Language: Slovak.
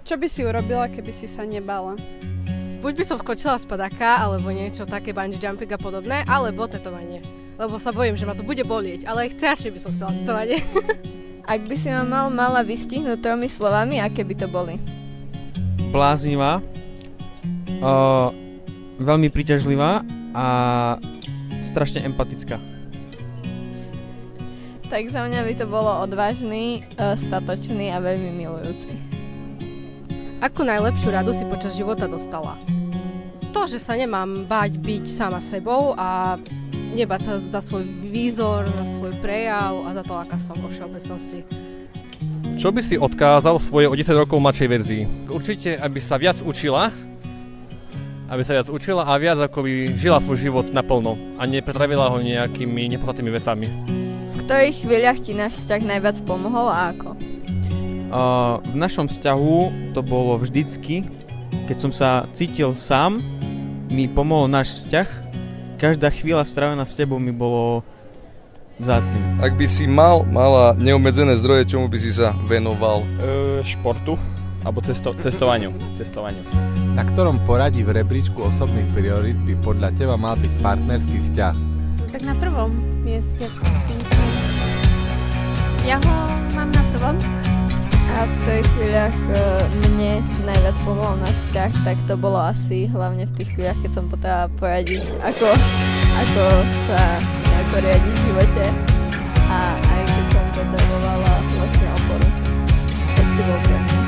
Čo by si urobila, keby si sa nebala? Buď by som skočila z padáka, alebo niečo také bungee jumping a podobné, alebo tetovanie. Lebo sa bojím, že ma to bude bolieť, ale strašne by som chcela tetovanie. Ak by si ma mala vystihnúť 3 slovami, aké by to boli? Bláznivá, veľmi príťažlivá a strašne empatická. Tak za mňa by to bolo odvážny, statočný a veľmi milujúci. Akú najlepšiu radu si počas života dostala? To, že sa nemám báť byť sama sebou a nebáť sa za svoj výzor, za svoj prejav a za to, aká som vo všeobecnosti. Čo by si odkázal svojej o 10 rokov mladšej verzii? Určite, aby sa viac učila a viac ako by žila svoj život naplno a nepretravila ho nejakými nepodstatnými vecami. V ktorých chvíľach ti náš vzťah najviac pomohol a ako? V našom vzťahu to bolo vždycky, keď som sa cítil sám, mi pomohol náš vzťah. Každá chvíľa strávená s tebou mi bolo vzácnym. Ak by si mala neobmedzené zdroje, čomu by si sa venoval? Športu alebo cestovaniu. Na ktorom poradí v rebríčku osobných priorít by podľa teba mal byť partnerský vzťah? Tak na prvom mieste si myslím. Ja ho mám na prvom. A v tých chvíľach mne najviac pomohol náš vzťah, tak to bolo asi hlavne v tých chvíľach, keď som potrebovala poradiť, ako sa nejako riadiť v živote. A aj keď som potrebovala vlastne oporu, tak si bol pre mňa.